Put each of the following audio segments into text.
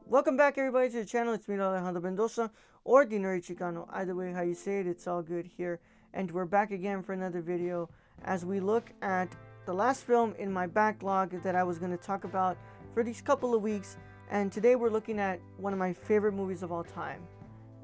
Welcome back, everybody, to the channel. It's me, Alejandro Mendoza, or the Nerdy Chicano. Either way, how you say it, it's all good here. And we're back again for another video as we look at the last film in my backlog that I was going to talk about for these couple of weeks. And today we're looking at one of my favorite movies of all time.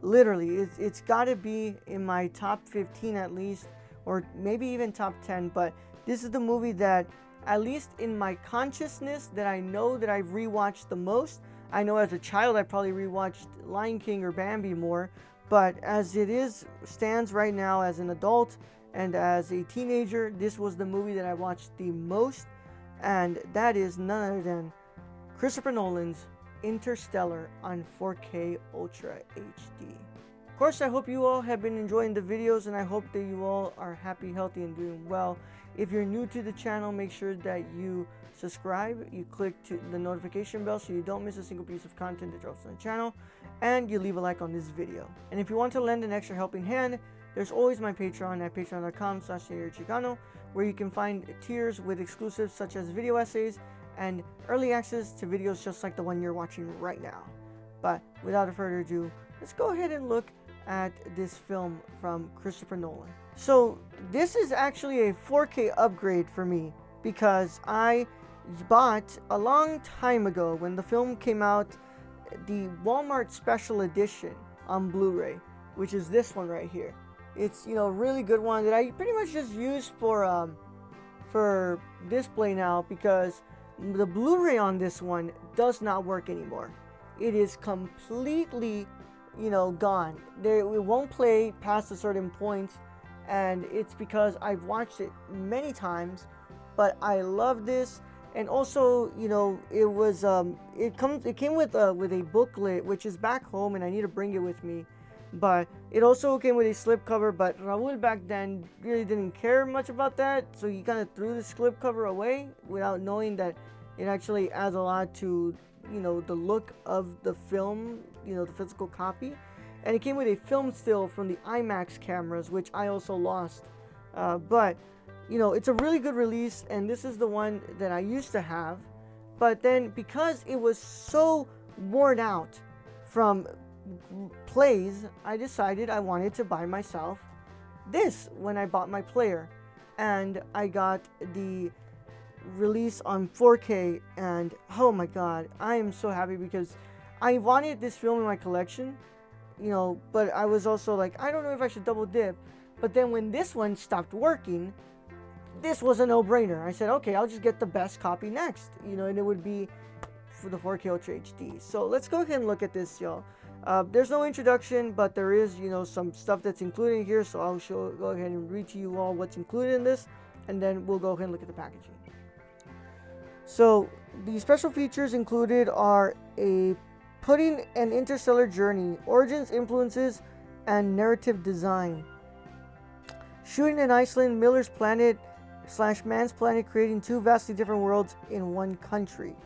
Literally, it's got to be in my top 15 at least, or maybe even top 10. But this is the movie that, at least in my consciousness, that I know that I've rewatched the most. I know as a child I probably rewatched Lion King or Bambi more, but as it stands right now as an adult and as a teenager, this was the movie that I watched the most, and that is none other than Christopher Nolan's Interstellar on 4K Ultra HD. Of course, I hope you all have been enjoying the videos, and I hope that you all are happy, healthy, and doing well. If you're new to the channel, make sure that you subscribe, you click to the notification bell so you don't miss a single piece of content that drops on the channel, and you leave a like on this video. And if you want to lend an extra helping hand, there's always my Patreon at patreon.com/nerdychicano, where you can find tiers with exclusives such as video essays and early access to videos just like the one you're watching right now. But without further ado, let's go ahead and look at this film from Christopher Nolan. So this is actually a 4K upgrade for me because I bought a long time ago, when the film came out, the Walmart special edition on Blu Ray, which is this one right here. It's, a really good one that I pretty much just use for display now, because the Blu Ray on this one does not work anymore. It is completely gone. It won't play past a certain point, and it's because I've watched it many times. But I love this, and also, it came with a booklet, which is back home, and I need to bring it with me. But it also came with a slipcover. But Raul back then really didn't care much about that, so he kind of threw the slipcover away without knowing that it actually adds a lot to the look of the film, the physical copy. And it came with a film still from the IMAX cameras, which I also lost. But it's a really good release, and this is the one that I used to have. But then, because it was so worn out from plays, I decided I wanted to buy myself this when I bought my player. And I got the release on 4K, and oh my god, I am so happy because I wanted this film in my collection, but I was also like, I don't know if I should double dip. But then when this one stopped working, this was a no-brainer. I said, okay, I'll just get the best copy next, and it would be for the 4K Ultra HD. So let's go ahead and look at this, y'all. There's no introduction, but there is, some stuff that's included here. So I'll go ahead and read to you all what's included in this, and then we'll go ahead and look at the packaging. So the special features included are putting an interstellar journey, origins, influences, and narrative design. Shooting in Iceland, Miller's planet / man's planet, creating two vastly different worlds in one country.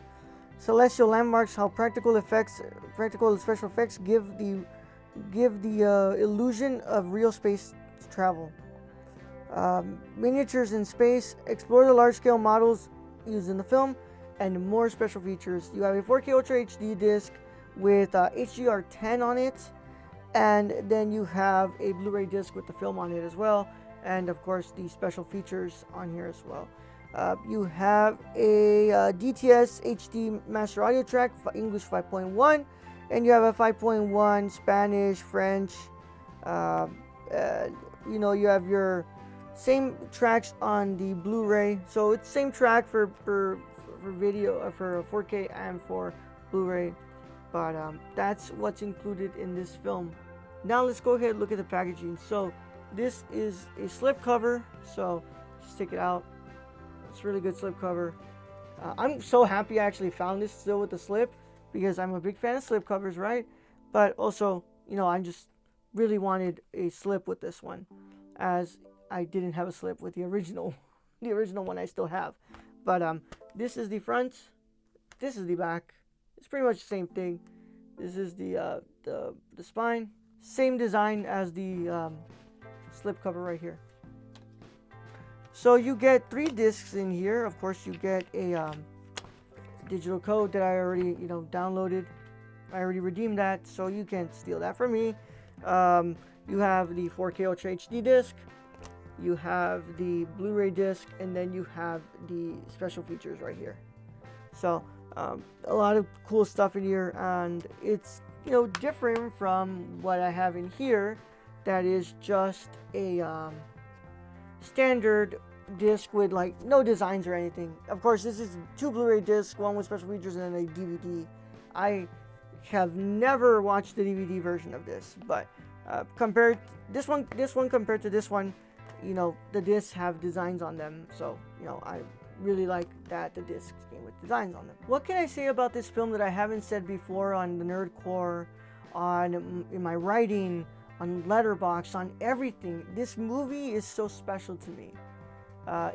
Celestial landmarks, how practical special effects give the illusion of real space travel. Miniatures in space, explore the large-scale models used in the film, and more special features. You have a 4K Ultra HD disc with HDR10 on it, and then you have a Blu-ray disc with the film on it as well. And of course, the special features on here as well. You have a DTS HD master audio track, English 5.1, and you have a 5.1 Spanish, French. You have your same tracks on the Blu-ray, so it's same track for video, for 4K and for Blu-ray. But that's what's included in this film. Now let's go ahead and look at the packaging. So this is a slip cover, so just take it out. It's a really good slip cover. I'm so happy I actually found this still with the slip, because I'm a big fan of slip covers, right? But also, I just really wanted a slip with this one, as I didn't have a slip with the original one I still have. But this is the front, this is the back. It's pretty much the same thing. This is the spine, same design as the slip cover right here. So you get 3 discs in here. Of course, you get a digital code that I already downloaded, I already redeemed that, so you can't steal that from me. You have the 4K Ultra HD disc, you have the Blu Ray disc, and then you have the special features right here. So a lot of cool stuff in here, and it's, you know, different from what I have in here that is just a standard disc with like no designs or anything. Of course, this is 2 Blu-ray discs, one with special features and then a DVD. I have never watched the DVD version of this, but compared this one compared to this one, you know, the discs have designs on them, so you know, I really like that the discs came with designs on them. What can I say about this film that I haven't said before on the Nerdcore, in my writing, on Letterboxd, on everything? This movie is so special to me.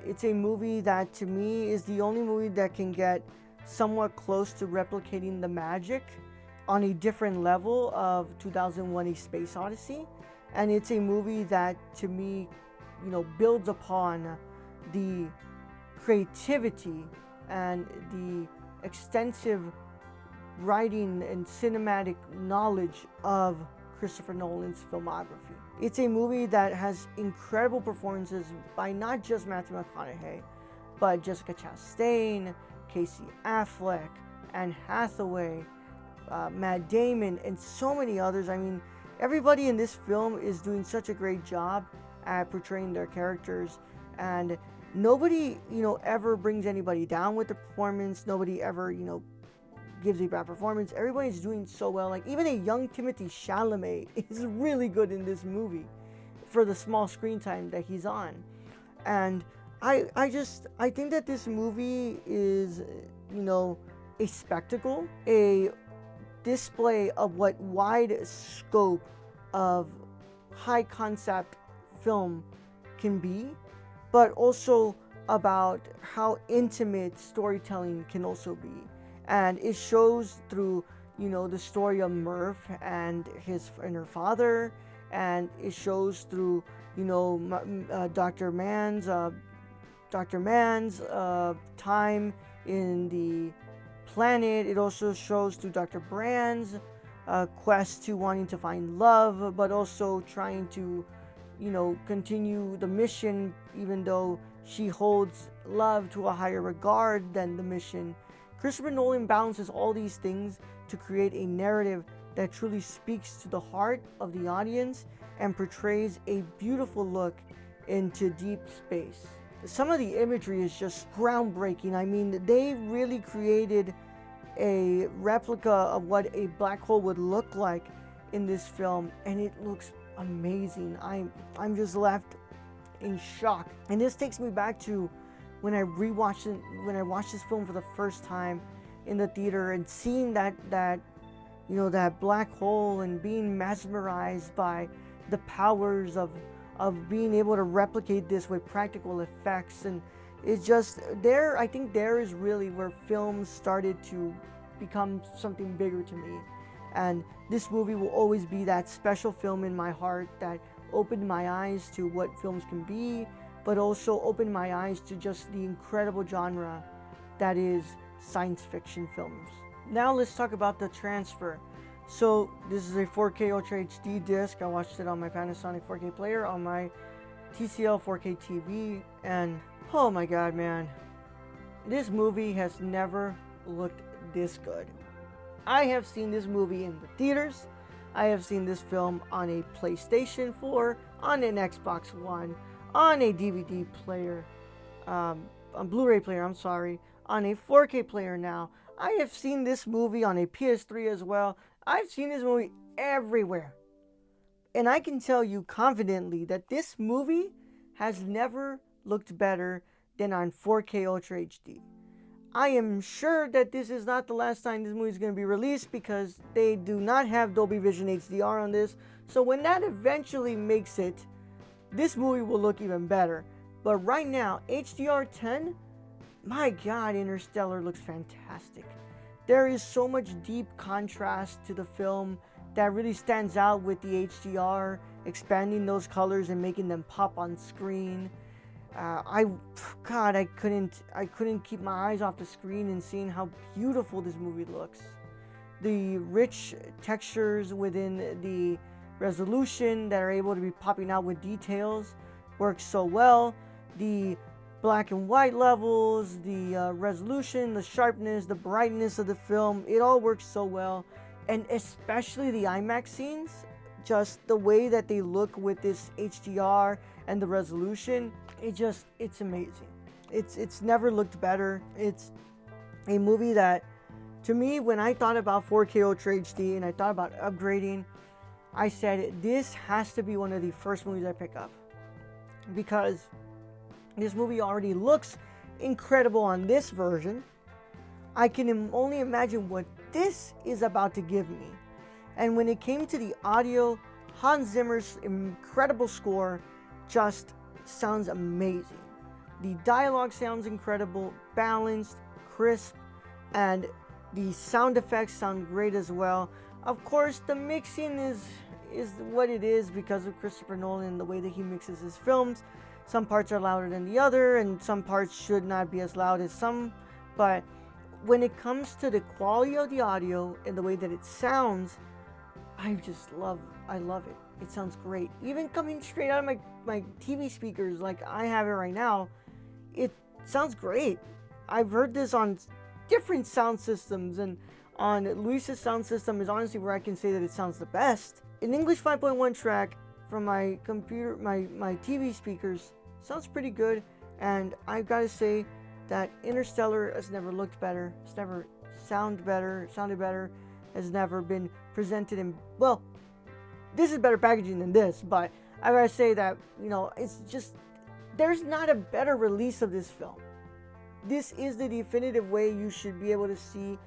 It's a movie that to me is the only movie that can get somewhat close to replicating the magic on a different level of 2001: A Space Odyssey. And it's a movie that to me, you know, builds upon the creativity and the extensive writing and cinematic knowledge of Christopher Nolan's filmography. It's a movie that has incredible performances by not just Matthew McConaughey, but Jessica Chastain, Casey Affleck, Anne Hathaway, Matt Damon, and so many others. I mean, everybody in this film is doing such a great job at portraying their characters, and nobody, you know, ever brings anybody down with the performance. Nobody ever, you know, gives a bad performance. Everybody's doing so well. Like, even a young Timothée Chalamet is really good in this movie for the small screen time that he's on. And I think that this movie is, you know, a spectacle, a display of what wide scope of high concept film can be, but also about how intimate storytelling can also be. And it shows through, you know, the story of Murph and her father, and it shows through, you know, Dr. Mann's time in the planet. It also shows through Dr. Brand's quest to wanting to find love, but also trying to, you know, continue the mission, even though she holds love to a higher regard than the mission. Christopher Nolan balances all these things to create a narrative that truly speaks to the heart of the audience and portrays a beautiful look into deep space. Some of the imagery is just groundbreaking. I mean, they really created a replica of what a black hole would look like in this film, and it looks amazing. I'm just left in shock. And this takes me back to when I watched this film for the first time in the theater, and seeing that you know, that black hole, and being mesmerized by the powers of being able to replicate this with practical effects. And it's just there, I think there is really where films started to become something bigger to me. And this movie will always be that special film in my heart that opened my eyes to what films can be, but also opened my eyes to just the incredible genre that is science fiction films. Now let's talk about the transfer. So this is a 4K Ultra HD disc. I watched it on my Panasonic 4K player, on my TCL 4K TV, and oh my god, man, this movie has never looked this good. I have seen this movie in the theaters. I have seen this film on a PlayStation 4, on an Xbox One, on a DVD player, a Blu-ray player, I'm sorry, on a 4K player now. I have seen this movie on a PS3 as well. I've seen this movie everywhere. And I can tell you confidently that this movie has never looked better than on 4K Ultra HD. I am sure that this is not the last time this movie is going to be released, because they do not have Dolby Vision HDR on this. So when that eventually makes it, this movie will look even better. But right now, HDR10, my god, Interstellar looks fantastic. There is so much deep contrast to the film that really stands out with the HDR, expanding those colors and making them pop on screen. I couldn't keep my eyes off the screen and seeing how beautiful this movie looks. the rich textures within the resolution that are able to be popping out with details works so well. The black and white levels, the resolution, the sharpness, the brightness of the film, it all works so well. And especially the IMAX scenes, just the way that they look with this HDR and the resolution, it's amazing. It's never looked better. It's a movie that, to me, when I thought about 4K Ultra HD and I thought about upgrading, I said this has to be one of the first movies I pick up, because this movie already looks incredible on this version. I can only imagine what this is about to give me. And when it came to the audio, Hans Zimmer's incredible score just sounds amazing. The dialogue sounds incredible, balanced, crisp, and the sound effects sound great as well. Of course, the mixing is what it is because of Christopher Nolan, the way that he mixes his films. Some parts are louder than the other, and some parts should not be as loud as some. But when it comes to the quality of the audio and the way that it sounds, I love it. It sounds great. Even coming straight out of my TV speakers like I have it right now, it sounds great. I've heard this on different sound systems, and on Luis's sound system is honestly where I can say that it sounds the best. An English 5.1 track from my computer, my TV speakers, sounds pretty good, and I've got to say that Interstellar has never looked better, it's never sounded better, has never been presented in, well, this is better packaging than this, but I gotta say that, you know, it's just, there's not a better release of this film. This is the definitive way you should be able to see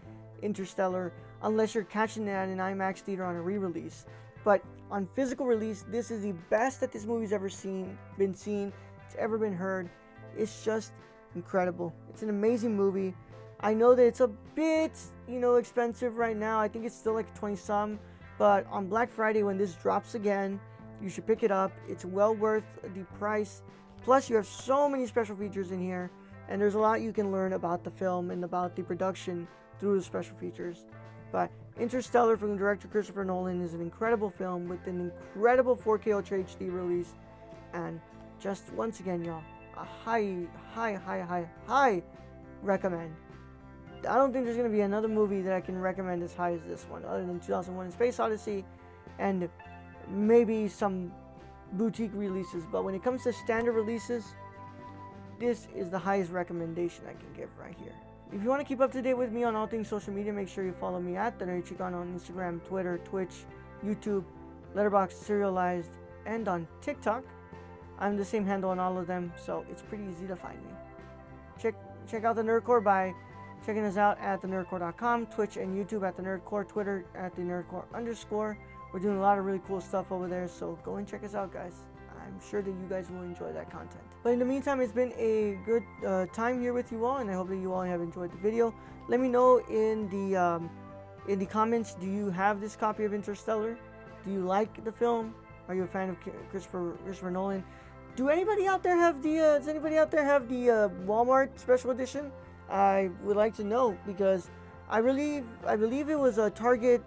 Interstellar, unless you're catching it at an IMAX theater on a re-release. But on physical release, this is the best that this movie's ever been seen, it's ever been heard. It's just incredible. It's an amazing movie. I know that it's a bit, you know, expensive right now. I think it's still like 20 some, but on Black Friday when this drops again, you should pick it up. It's well worth the price. Plus, you have so many special features in here, and there's a lot you can learn about the film and about the production through the special features. But Interstellar from director Christopher Nolan is an incredible film with an incredible 4K Ultra HD release, and just once again, y'all, a high recommend. I don't think there's going to be another movie that I can recommend as high as this one, other than 2001: A Space Odyssey and maybe some boutique releases. But when it comes to standard releases, this is the highest recommendation I can give right here. If you want to keep up to date with me on all things social media, make sure you follow me at The Nerdy Chicano on Instagram, Twitter, Twitch, YouTube, Letterboxd, Serialized, and on TikTok. I'm the same handle on all of them, so it's pretty easy to find me. Check out the Nerdcore by checking us out at thenerdcore.com, Twitch and YouTube at the Nerdcore, Twitter at the Nerdcore_. We're doing a lot of really cool stuff over there, so go and check us out, guys. I'm sure that you guys will enjoy that content. But in the meantime, it's been a good time here with you all, and I hope that you all have enjoyed the video. Let me know in the comments, do you have this copy of Interstellar? Do you like the film? Are you a fan of Christopher Nolan? Does anybody out there have the Walmart special edition? I would like to know, because I believe it was a Target,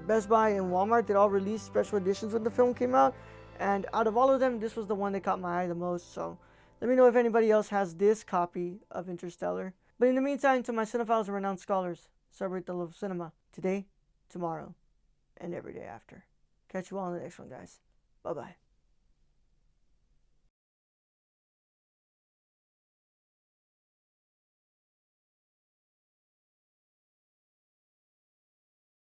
Best Buy, and Walmart that all released special editions when the film came out. And out of all of them, this was the one that caught my eye the most. So let me know if anybody else has this copy of Interstellar. But in the meantime, to my cinephiles and renowned scholars, celebrate the love of cinema today, tomorrow, and every day after. Catch you all in the next one, guys. Bye-bye.